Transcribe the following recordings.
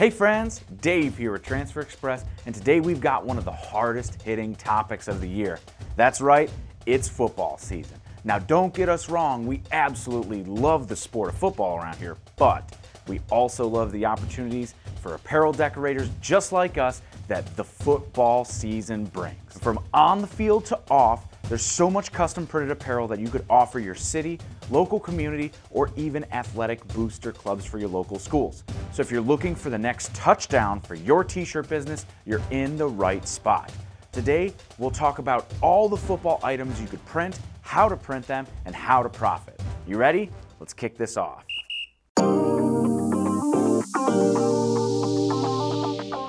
Hey friends, Dave here at Transfer Express, and today we've got one of the hardest hitting topics of the year. That's right, it's football season. Now don't get us wrong, we absolutely love the sport of football around here, but we also love the opportunities for apparel decorators just like us that the football season brings. From on the field to off, there's so much custom printed apparel that you could offer your city, local community, or even athletic booster clubs for your local schools. So if you're looking for the next touchdown for your t-shirt business, you're in the right spot. Today, we'll talk about all the football items you could print, how to print them, and how to profit. You ready? Let's kick this off.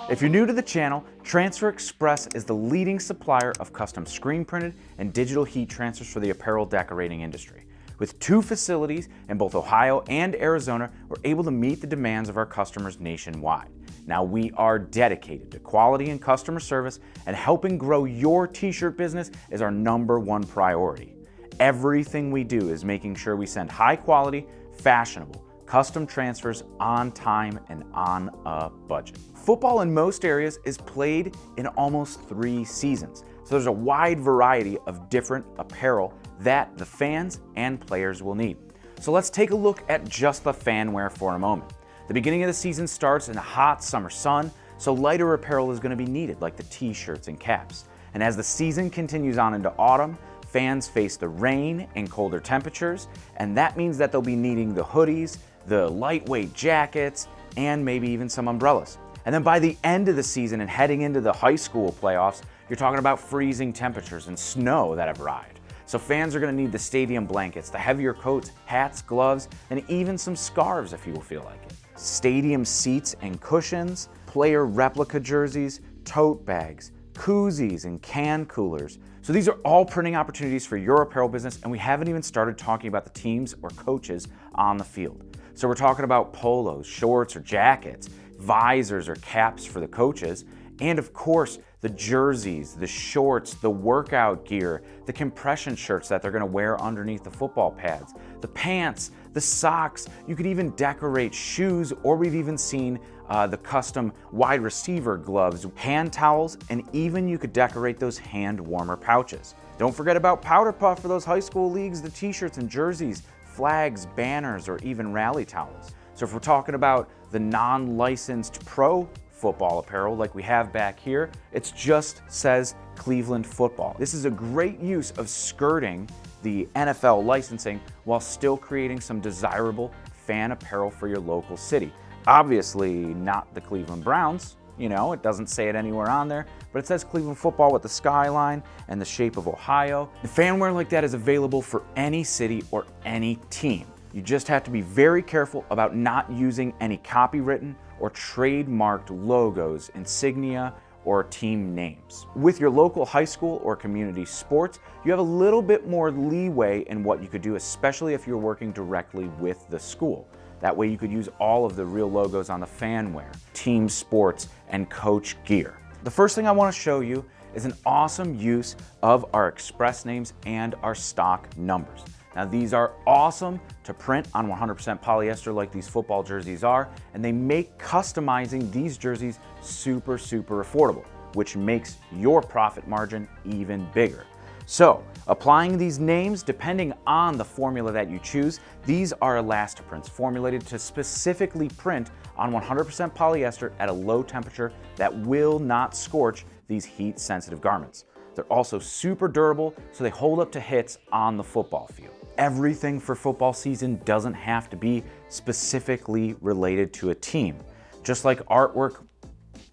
If you're new to the channel, Transfer Express is the leading supplier of custom screen printed and digital heat transfers for the apparel decorating industry. With 2 facilities in both Ohio and Arizona, we're able to meet the demands of our customers nationwide. Now we are dedicated to quality and customer service, and helping grow your t-shirt business is our #1 priority. Everything we do is making sure we send high quality, fashionable, custom transfers on time and on a budget. Football in most areas is played in almost 3 seasons, so there's a wide variety of different apparel that the fans and players will need. So let's take a look at just the fanwear for a moment. The beginning of the season starts in the hot summer sun, so lighter apparel is going to be needed, like the t-shirts and caps. And as the season continues on into autumn, fans face the rain and colder temperatures, and that means that they'll be needing the hoodies, the lightweight jackets, and maybe even some umbrellas. And then by the end of the season and heading into the high school playoffs, you're talking about freezing temperatures and snow that have arrived. So fans are going to need the stadium blankets, the heavier coats, hats, gloves, and even some scarves if you will feel like it. Stadium seats and cushions, player replica jerseys, tote bags, koozies, and can coolers. So these are all printing opportunities for your apparel business, and we haven't even started talking about the teams or coaches on the field. So we're talking about polos, shorts, or jackets, visors or caps for the coaches, and of course the jerseys, the shorts, the workout gear, the compression shirts that they're going to wear underneath the football pads, the pants, the socks. You could even decorate shoes, or we've even seen the custom wide receiver gloves, hand towels, and even you could decorate those hand warmer pouches. Don't forget about powder puff for those high school leagues, the t-shirts and jerseys, flags, banners, or even rally towels. So if we're talking about the non-licensed pro football apparel like we have back here, it just says Cleveland football. This is a great use of skirting the NFL licensing while still creating some desirable fan apparel for your local city. Obviously not the Cleveland Browns, you know, it doesn't say it anywhere on there, but it says Cleveland football with the skyline and the shape of Ohio. And fanwear like that is available for any city or any team. You just have to be very careful about not using any copywritten or trademarked logos, insignia, or team names. With your local high school or community sports, you have a little bit more leeway in what you could do, especially if you're working directly with the school. That way you could use all of the real logos on the fanwear, team sports, and coach gear. The first thing I want to show you is an awesome use of our express names and our stock numbers. Now these are awesome to print on 100% polyester like these football jerseys are, and they make customizing these jerseys super affordable, which makes your profit margin even bigger. So applying these names, depending on the formula that you choose, these are Elastiprints formulated to specifically print on 100% polyester at a low temperature that will not scorch these heat sensitive garments. They're also super durable, so they hold up to hits on the football field. Everything for football season doesn't have to be specifically related to a team. Just like artwork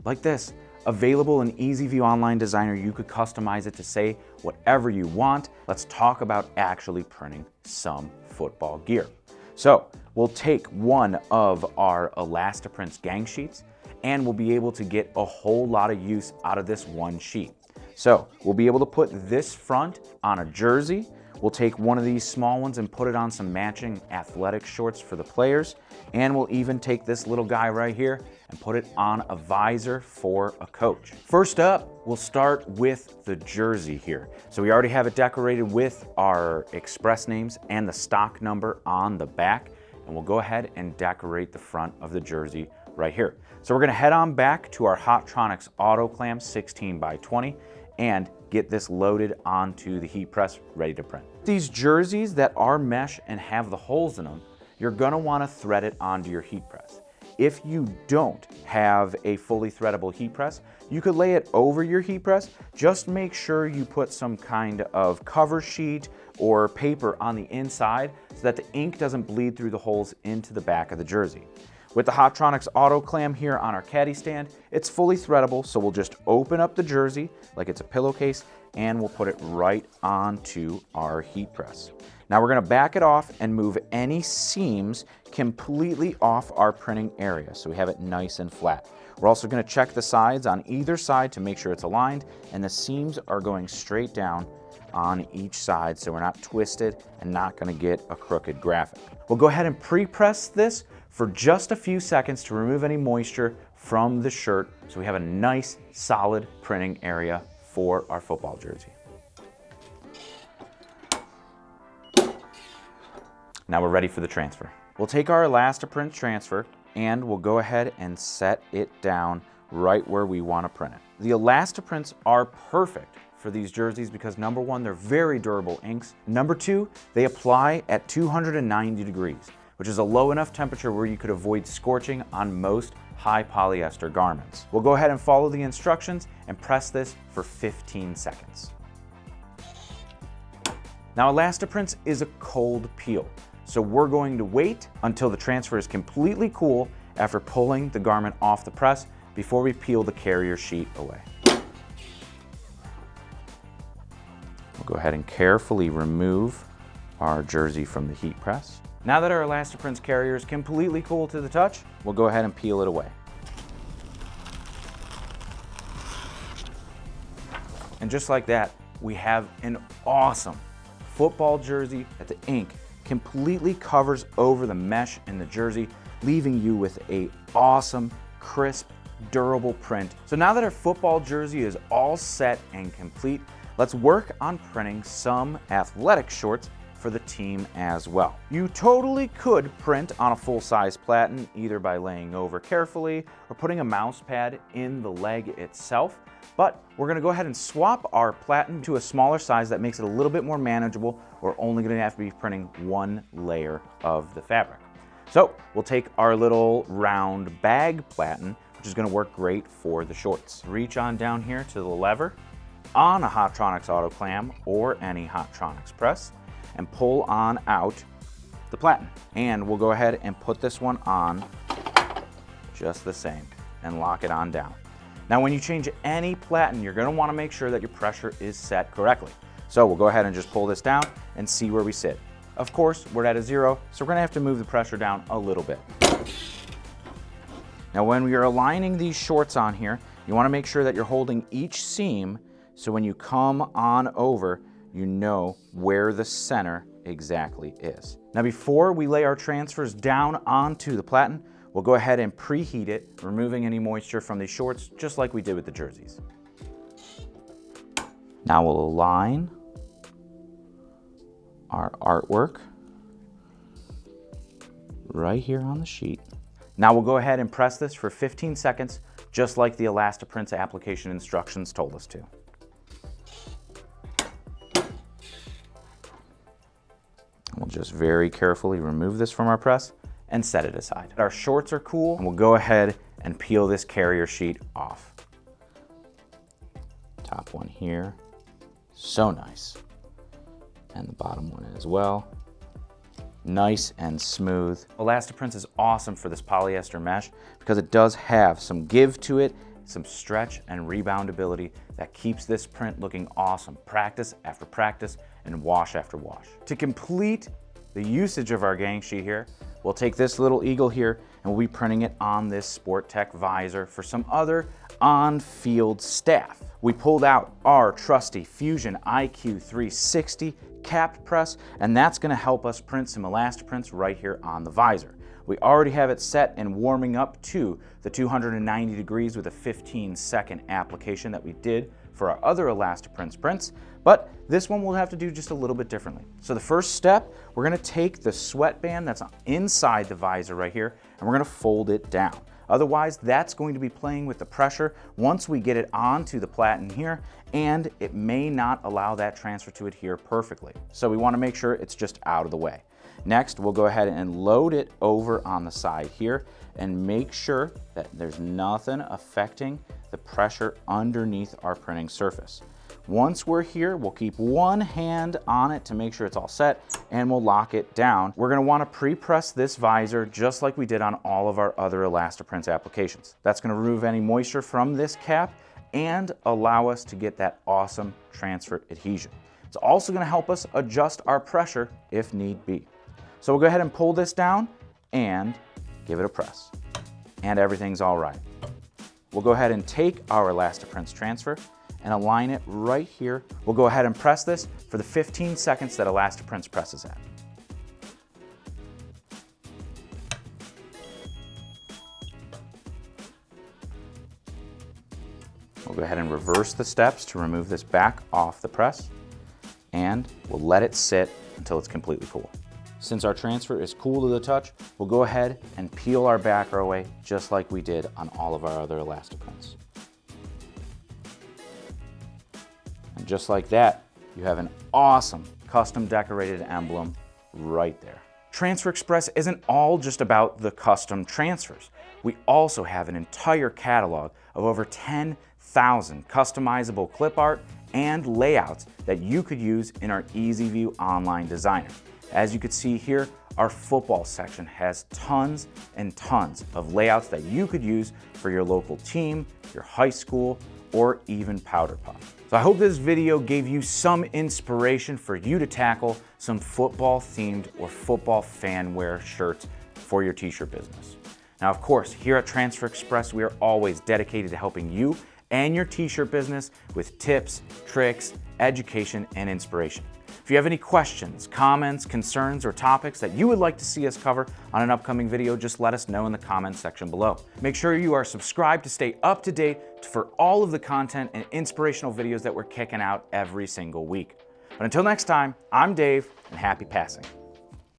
like this, available in EasyView Online Designer, you could customize it to say whatever you want. Let's talk about actually printing some football gear. So we'll take one of our Elastiprints gang sheets, and we'll be able to get a whole lot of use out of this one sheet. So we'll be able to put this front on a jersey. We'll take one of these small ones and put it on some matching athletic shorts for the players. And we'll even take this little guy right here and put it on a visor for a coach. First up, we'll start with the jersey here. So we already have it decorated with our express names and the stock number on the back. And we'll go ahead and decorate the front of the jersey right here. So we're gonna head on back to our Heatpress Auto Clam 16x20 and get this loaded onto the heat press, ready to print. These jerseys that are mesh and have the holes in them, you're gonna wanna thread it onto your heat press. If you don't have a fully threadable heat press, you could lay it over your heat press. Just make sure you put some kind of cover sheet or paper on the inside so that the ink doesn't bleed through the holes into the back of the jersey. With the Heatpress Auto Clam here on our caddy stand, it's fully threadable, so we'll just open up the jersey like it's a pillowcase and we'll put it right onto our heat press. Now we're gonna back it off and move any seams completely off our printing area so we have it nice and flat. We're also gonna check the sides on either side to make sure it's aligned, and the seams are going straight down on each side so we're not twisted and not gonna get a crooked graphic. We'll go ahead and pre-press this for just a few seconds to remove any moisture from the shirt so we have a nice solid printing area for our football jersey. Now we're ready for the transfer. We'll take our Elastoprint transfer and we'll go ahead and set it down right where we want to print it. The Elastoprints are perfect for these jerseys because number one, they're very durable inks. Number two, they apply at 290 degrees, which is a low enough temperature where you could avoid scorching on most high polyester garments. We'll go ahead and follow the instructions and press this for 15 seconds. Now Elastoprints is a cold peel, so we're going to wait until the transfer is completely cool after pulling the garment off the press before we peel the carrier sheet away. We'll go ahead and carefully remove our jersey from the heat press. Now that our Elastoprints carrier is completely cool to the touch, we'll go ahead and peel it away. And just like that, we have an awesome football jersey that the ink completely covers over the mesh in the jersey, leaving you with a awesome, crisp, durable print. So now that our football jersey is all set and complete, let's work on printing some athletic shorts for the team as well. You totally could print on a full-size platen either by laying over carefully or putting a mouse pad in the leg itself, but we're gonna go ahead and swap our platen to a smaller size that makes it a little bit more manageable. We're only gonna have to be printing one layer of the fabric. So we'll take our little round bag platen, which is gonna work great for the shorts. Reach on down here to the lever on a Heatpress Auto Clam or any Heatpress press and pull on out the platen. And we'll go ahead and put this one on just the same and lock it on down. Now when you change any platen, you're gonna wanna make sure that your pressure is set correctly. So we'll go ahead and just pull this down and see where we sit. Of course, we're at a 0, so we're gonna have to move the pressure down a little bit. Now when we are aligning these shorts on here, you wanna make sure that you're holding each seam so when you come on over, you know where the center exactly is. Now before we lay our transfers down onto the platen, we'll go ahead and preheat it, removing any moisture from these shorts, just like we did with the jerseys. Now we'll align our artwork right here on the sheet. Now we'll go ahead and press this for 15 seconds, just like the Elastoprints application instructions told us to. We'll just very carefully remove this from our press and set it aside. Our shorts are cool, and we'll go ahead and peel this carrier sheet off. Top one here, so nice. And the bottom one as well. Nice and smooth. Elastoprints is awesome for this polyester mesh because it does have some give to it, some stretch and reboundability that keeps this print looking awesome practice after practice and wash after wash. To complete the usage of our gang sheet here, we'll take this little eagle here and we'll be printing it on this Sport Tech visor for some other on-field staff. We pulled out our trusty Fusion IQ 360 cap press, and that's gonna help us print some Elastoprints right here on the visor. We already have it set and warming up to the 290 degrees with a 15-second application that we did for our other Elastoprints prints, but this one we'll have to do just a little bit differently. So the first step, we're gonna take the sweatband that's inside the visor right here, and we're gonna fold it down. Otherwise, that's going to be playing with the pressure once we get it onto the platen here, and it may not allow that transfer to adhere perfectly. So we want to make sure it's just out of the way. Next, we'll go ahead and load it over on the side here and make sure that there's nothing affecting the pressure underneath our printing surface. Once we're here, we'll keep one hand on it to make sure it's all set, and we'll lock it down. We're gonna wanna pre-press this visor just like we did on all of our other Elastiprints applications. That's gonna remove any moisture from this cap and allow us to get that awesome transfer adhesion. It's also gonna help us adjust our pressure if need be. So we'll go ahead and pull this down and give it a press. And everything's all right. We'll go ahead and take our Elastiprints transfer and align it right here. We'll go ahead and press this for the 15 seconds that Elastiprints presses at. We'll go ahead and reverse the steps to remove this back off the press, and we'll let it sit until it's completely cool. Since our transfer is cool to the touch, we'll go ahead and peel our backer away just like we did on all of our other Elastiprints. And just like that, you have an awesome custom decorated emblem right there. Transfer Express isn't all just about the custom transfers. We also have an entire catalog of over 10,000 customizable clip art and layouts that you could use in our EasyView online designer. As you can see here, our football section has tons and tons of layouts that you could use for your local team, your high school, or even powder puff. So I hope this video gave you some inspiration for you to tackle some football themed or football fan wear shirts for your t-shirt business. Now, of course, here at Transfer Express, we are always dedicated to helping you and your t-shirt business with tips, tricks, education, and inspiration. If you have any questions, comments, concerns, or topics that you would like to see us cover on an upcoming video, just let us know in the comments section below. Make sure you are subscribed to stay up to date for all of the content and inspirational videos that we're kicking out every single week. But until next time, I'm Dave, and happy passing.